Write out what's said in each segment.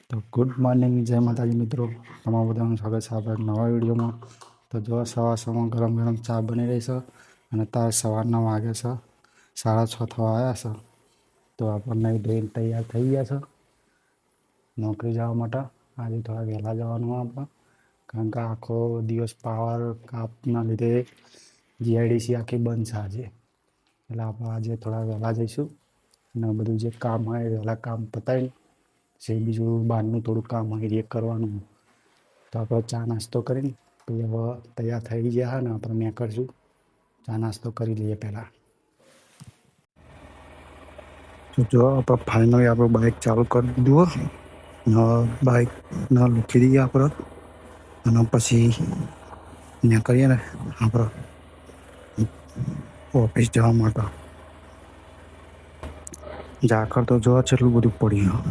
તો good morning, જય માતાજી મિત્રો. તમારું બધાનું સ્વાગત છે આપણા નવા વિડીયોમાં. તો જો સવારમાં ગરમ ગરમ ચા બની રહી છે અને તાર સવારના વાગે છે 6:30 થવા આવ્યા છે. તો આપણને ધોઈને તૈયાર થઈ ગયા છે નોકરી જવા માટે. આજે થોડા વહેલા જવાનું આપણે, કારણ કે આખો દિવસ પાવર કાપના લીધે જીઆઈડીસી આખી બંધ છે આજે. એટલે આપણે આજે થોડા વહેલા જઈશું અને બધું જે કામ હોય એ વહેલા કામ પતાવી જે બીજું બહારનું થોડું કામ હોય એ કરવાનું. તો આપણે ચા નાસ્તો કરીને પછી હવે તૈયાર થઈ ગયા હા ને આપણે નીકળશું. ચા નાસ્તો કરી લઈએ પહેલાં. તો જો આપણે ફાઇનલી આપણું બાઇક ચાલુ કરી દીધું હોય, બાઇકને લૂકી દઈએ આપણે અને પછી નીકળીએ ને આપણે ઓફિસ જવા માટે. ઝાકળ તો જો એટલું બધું પડ્યું,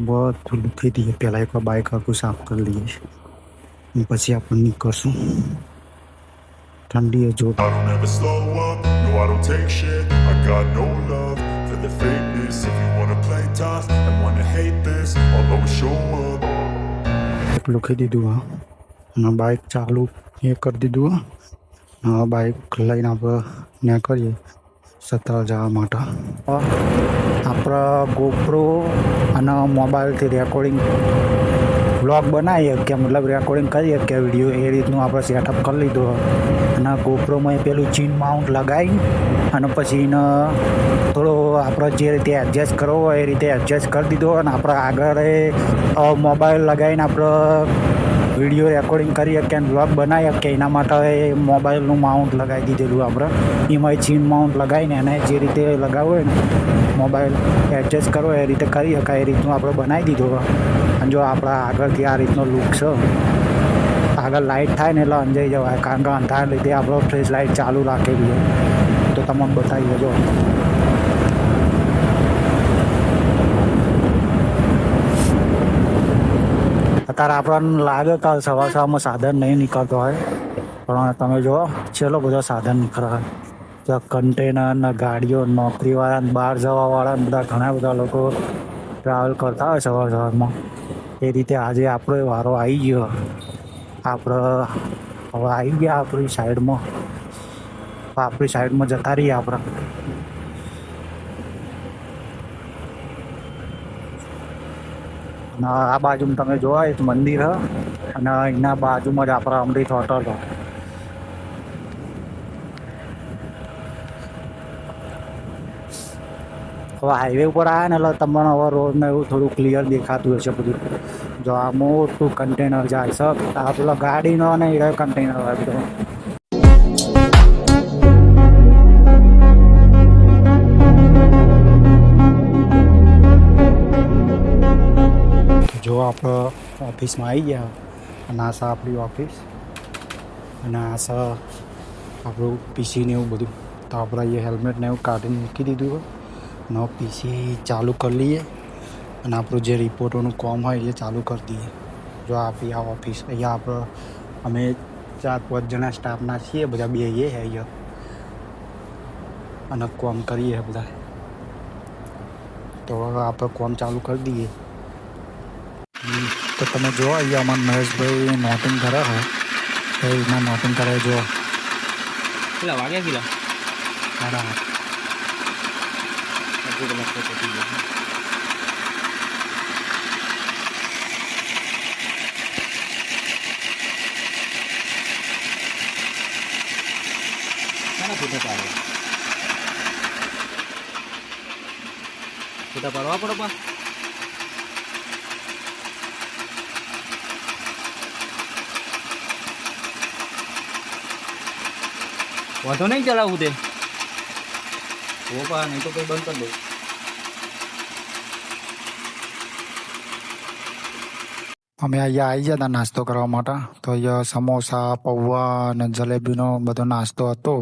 બધું લૂકી દઈએ પહેલાં. એકવાર બાઇક આખું સાફ કરી લઈએ પછી આપણે નીકળશું. ઠંડી જો I don't ever slow up, no I don't take shit. I got no love for the fakeness. If you wanna play tough and wanna hate this, I'll always show up. લખી દીધું હા અને બાઇક ચાલુ એ કરી દીધું હા. Bike લઈને આપણે નીકળીએ સત્તર જવા માટે. આપણે ગોપ્રો અને મોબાઈલથી રેકોર્ડિંગ વ્લોગ બનાવીએ કે મતલબ રેકોર્ડિંગ કરીએ કે વિડીયો, એ રીતનું આપણે સેટઅપ કરી લીધું. અને ગોપ્રોમાં પેલું ચીન માઉન્ટ લગાવી અને પછી એને થોડો આપણે જે રીતે એડજસ્ટ કરવો હોય એ રીતે એડજસ્ટ કરી દીધો. અને આપણે આગળ મોબાઈલ લગાવીને આપણે વિડીયો રેકોર્ડિંગ કરીએ કે વ્લોગ બનાવીએ કે એના માટે મોબાઈલનું માઉન્ટ લગાવી દીધેલું આપણે. એમાં ચીન માઉન્ટ લગાવીને એને જે રીતે લગાવવું હોય ને મોબાઈલ એડજસ્ટ કરવો એ રીતે કરી શકાય, એ રીતનું આપણે બનાવી દીધું. અને જો આપણા આગળથી આ રીતનો લુક છે, આગળ લાઇટ થાય ને એટલે અંજાઈ જવાય, કારણ કે અંધારા લીધે આપણો ફ્લેશ લાઇટ ચાલુ રાખેલી હોય. તો તમને બતાવી દેજો. અત્યારે આપણને લાગે કે સવારમાં સાધન નહીં નીકળતો હોય, પણ તમે જુઓ ચેલો બધો સાધન નીકળે. ત્યાં કન્ટેનર ને ગાડીઓ, નોકરીવાળા, બહાર જવાવાળા બધા ઘણા બધા લોકો ટ્રાવેલ કરતા હોય સવારમાં. એ રીતે આજે આપણો વારો આવી ગયો. આપણે હવે આવી ગયા આપણી સાઈડમાં. આપણી સાઈડમાં જતા રહીએ આપણે. અને આ બાજુમાં તમે જોવા એક મંદિર હ અને એના બાજુમાં જ આપણા અમૃત હોટલ હ. હવે હાઈવે ઉપર આવ્યા ને એટલે તમને હવે રોડને એવું થોડું ક્લિયર દેખાતું હશે બધું. જો આ મોટું કન્ટેનર જાય છે, આ પેલો ગાડીનો ને એ કન્ટેનર હોય બધો. જો આપણે ઓફિસમાં આવી ગયા અને આ છે આપણી ઓફિસ અને આ છે આપણું પીસી ને એવું બધું. તો આપણે એ હેલ્મેટ ને એવું કાઢીને મૂકી દીધું અને પીસી ચાલુ કરી લઈએ અને આપણું જે રિપોર્ટોનું કામ હોય એ ચાલુ કરી દઈએ. જો આપણી આ ઓફિસ, અહીંયા આપણે અમે 4-5 જણા સ્ટાફના છીએ, બધા બેસીએ અહીંયા અને કામ કરીએ બધા. તો હવે આપણે કામ ચાલુ કરી દઈએ. તો તમે જુઓ અહીંયા અમારા મહેશભાઈ નોટિંગ કરે છે, તો એમાં નોટિંગ કરે જુઓ. કેટલા વાગ્યા કેટલા? સારા ફોટા પાડો, ફોટા પાડવા પડો પા. વાંધો નહીં ચલાવવું તે પા, નહીં તો કઈ બંધ કરી દો. અમે અહીંયા આવી ગયા હતા નાસ્તો કરવા માટે. તો અહીંયા સમોસા, પૌવા અને જલેબીનો બધો નાસ્તો હતો.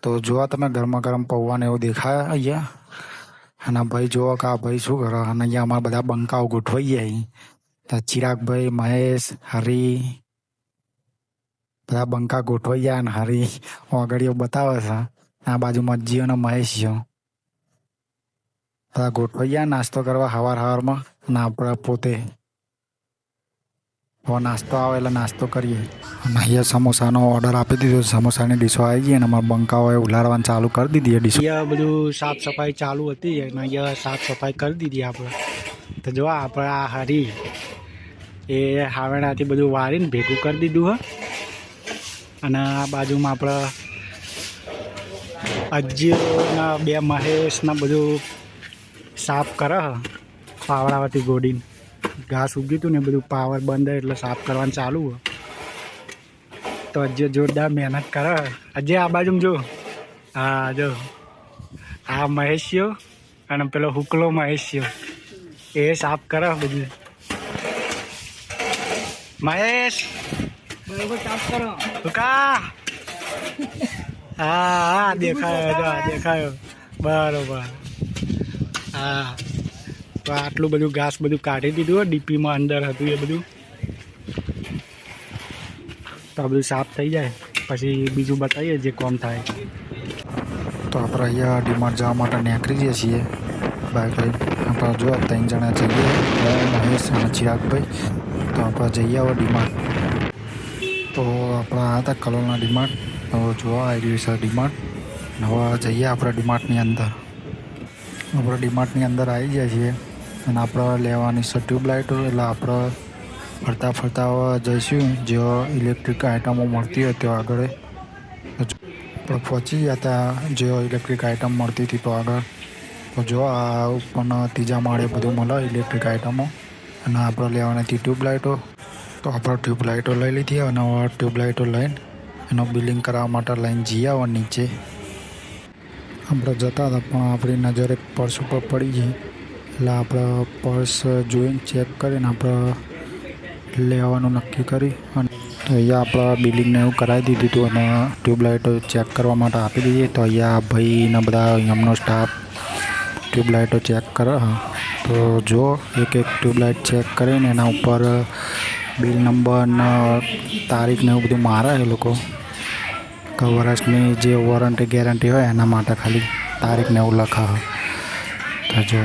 તો જોવા તમે ગરમા ગરમ પૌવાને એવું દેખાય અહીંયા. અને ભાઈ જુઓ કે આ ભાઈ શું કરે. અને અહીંયા અમારા બધા બંકાઓ ગોઠવાઈ ગયા. તો ચિરાગભાઈ, મહેશ, હરી બધા બંકા ગોઠવાઈ ગયા અને હરી આગળીઓ બતાવે છે. આ બાજુ મಜ್જી અને મહેશ છે. તો આ ગોઠવાઈ ગયા નાસ્તો કરવા સવારમાં અને આપણે પોતે હવે નાસ્તો આવે એટલે નાસ્તો કરીએ. અને અહીંયા સમોસાનો ઓર્ડર આપી દીધો. સમોસાની ડીશો આવી ગઈ અને અમારા બંકાઓએ ઉલાળવાનું ચાલુ કરી દીધી એ ડીશો. અહીંયા બધું સાફ સફાઈ ચાલુ હતી અને અહીંયા સાફ સફાઈ કરી દીધી આપણે. તો જો આપણે આ હરી એ હાવેડાથી બધું વાળીને ભેગું કરી દીધું હ. અને આ બાજુમાં આપણે અજ્જના બે મહેશના બધું સાફ કરે હ પાવડાવાથી ગોડીને. ઘાસ ઉગ્યું હતું ને બધું પાવર બંધ એટલે સાફ કરવાનું ચાલુ હોય. તો અજય જોરદાર મહેનત કરે. અજય આ બાજુમાં જો, હા જો આ મહેશિયો અને પેલો હુકલો મહેશિયો એ સાફ કરે બધું. મહેશ બરોબર સાફ કરો. હુકા હા હા દેખાયો જો દેખાયો બરોબર. હા તો આટલું બધું ઘાસ બધું કાઢી દીધું ડીપીમાં અંદર હતું એ બધું. તો આ બધું સાફ થઈ જાય પછી બીજું બતાવીએ જે કોમ થાય. તો આપણે અહીંયા ડીમાર્ટ જવા માટે નીકળી જઈએ છીએ બાઇક લઈને. આપણે જો 3 જણા જઈએ, હું, મહેશ અને ચિરાગભાઈ. તો આપણે જઈએ હવે ડીમાર્ટ. તો આપણે આવ્યા હતા કલોલના ડીમાર્ટ. હવે જોવા આવી રહ્યું છે ડીમાર્ટ. હવે જઈએ આપણે ડીમાર્ટની અંદર. આપણે ડીમાર્ટની અંદર આવી જાય છીએ અને આપણે લેવાની છે ટ્યુબલાઇટો. એટલે આપણે ફરતા ફરતા જઈશું જ્યાં ઇલેક્ટ્રિક આઇટમો મળતી હોય ત્યાં આગળ. આપણે પહોંચી ગયા હતા જ્યાં ઇલેક્ટ્રિક આઇટમ મળતી હતી તો આગળ. તો જો આ ઉપરના 3જા માળે બધું મળે ઇલેક્ટ્રિક આઇટમો. અને આપણે લેવાની હતી ટ્યુબલાઇટો. તો આપણે ટ્યુબલાઇટો લઈ લીધી અને ટ્યુબલાઇટો લઈને એનો બિલિંગ કરાવવા માટે લઈને જઈ આવો નીચે. આપણે જતા હતા પણ આપણી નજર એક પર્સ ઉપર પડી ગઈ. એટલે આપણે પર્સ જોઈને ચેક કરીને આપણે લેવાનું નક્કી કરી. અને તો અહીંયા આપણે બિલિંગને એવું કરાવી દીધું હતું અને ટ્યુબલાઇટો ચેક કરવા માટે આપી દીધી. તો અહીંયા ભાઈને બધા એમનો સ્ટાફ ટ્યુબલાઇટો ચેક કરે. તો જો એક એક ટ્યુબલાઇટ ચેક કરીને એના ઉપર બિલ નંબર ને તારીખ ને એવું બધું મારે એ લોકો. કે વર્ષની જે વોરંટી ગેરંટી હોય એના માટે ખાલી તારીખ ને એવું લખાવે. તો જો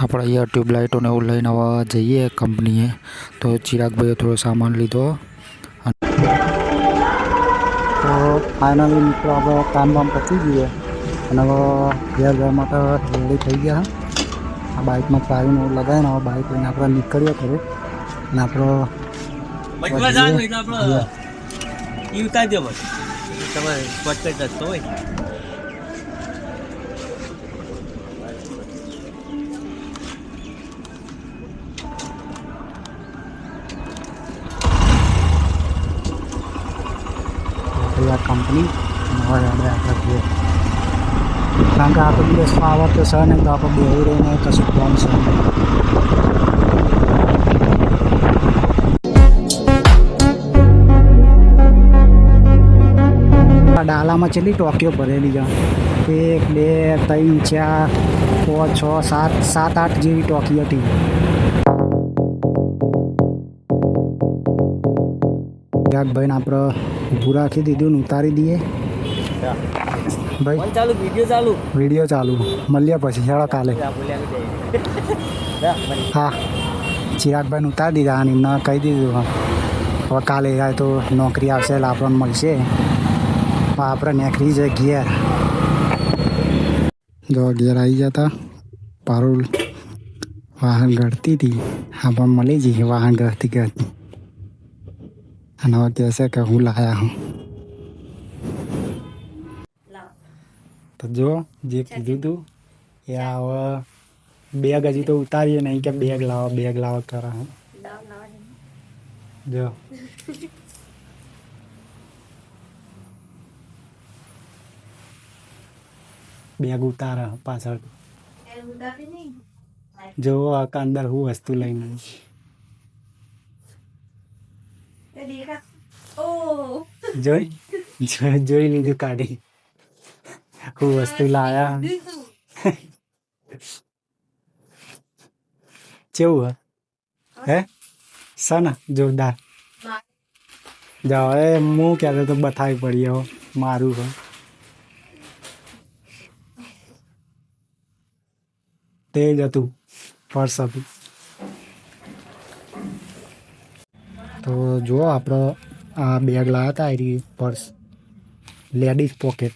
આપણે અહીંયા ટ્યુબલાઇટોને એવું લઈને હવે જઈએ કંપનીએ. તો ચિરાગભાઈએ થોડો સામાન લીધો. તો ફાઇનલી મિત્રો આપણે કામ બામ પતી ગઈએ અને હવે ઘેર જવા માટે રેડી થઈ ગયા. આ બાઇકમાં ચાવીને એવું લગાવીને હવે બાઇક લઈને આપણે નીકળીએ ઘરે. અને આપણો આ કંપની હવે આપણે ઘેર. કારણ કે આપણે દિવસમાં આવત તો છે નહીં તો આપણે બેહી રહીને કશું કામ છે. ડાલામાં કેટલી ટોકીઓ ભરેલી છે? 1 2 3 4 5 6 7 8 જેવી ટોકી હતી. ભાઈને આપણે ઊભું રાખી દીધું ને ઉતારી દઈએ. ભાઈ ચાલુ વિડીયો ચાલુ મળીએ પછી હેળો કાલે. હા ચિરાગભાઈને ઉતારી દીધા અને એમને કહી દીધું હવે કાલે જાય તો નોકરી આવશે એટલે આપણને મળશે. આપણે નીકળી જાય ઘેર. જો ઘેર આવી જતા પારુલ વાહન ગળતી હતી. આપણને મળી જઈએ વાહન ગળતી ગળતી. અને હવે કહેશે કે હું લાયા હું. તો જો જે કીધું તું એ હવે બેગ હજી તો ઉતારીએ નહીં કે બેગ લાવો કરે. જો બેગ ઉતારે પાછળ. જો અંદર હું વસ્તુ લઈને જોઈ લીધું કાઢી હું વસ્તુ લાયા. કેવું હે સને જોરદાર. જાઓ એ હું કહેતો તો બતાવી પડી હવે મારું છે. તે જ હતું પર્સ હતું. તો જુઓ આપણે આ બેગ લાવ્યા હતા એ પર્સ લેડીઝ પોકેટ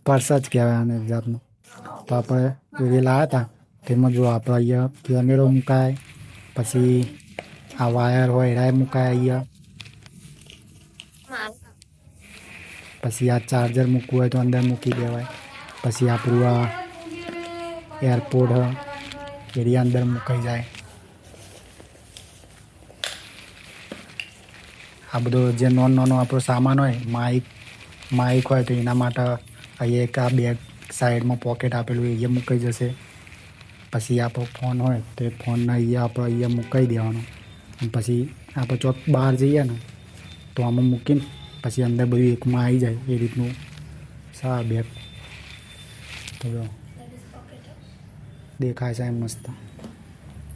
પર્સ જ કહેવાય આને એક જાતનું. તો આપણે એ લાવ્યા હતા તેમાં જો આપણે અહીંયા કેમેરો મુકાય, પછી આ વાયર હોય એરાય મુકાય અહીંયા, પછી આ ચાર્જર મૂકવું હોય તો અંદર મૂકી દેવાય, પછી આપણું આ એરપોર્ટ એરિયા અંદર મુકાઈ જાય. આ બધો જે નાનો આપણો સામાન હોય, માઇક હોય તો એના માટે અહીંયા એક આ બેગ સાઈડમાં પોકેટ આપેલું અહીંયા મુકાઈ જશે. પછી આપણો ફોન હોય તો એ ફોનને અહીંયા મુકાઈ દેવાનો. અને પછી આપણે ચોક બહાર જઈએ ને તો આમાં મૂકીને પછી અંદર બધું એકમાં આવી જાય એ રીતનું સા બેગ. તો જો દેખાય છે એમ મસ્ત.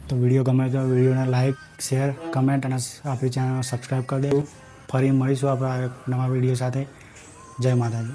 તો વિડીયો ગમે તો વિડીયોને લાઈક, શેર, કમેન્ટ અને આપણી ચેનલને સબસ્ક્રાઈબ કરી દેવું. ફરી મળીશું આપણે નવા વિડીયો સાથે. જય માતાજી.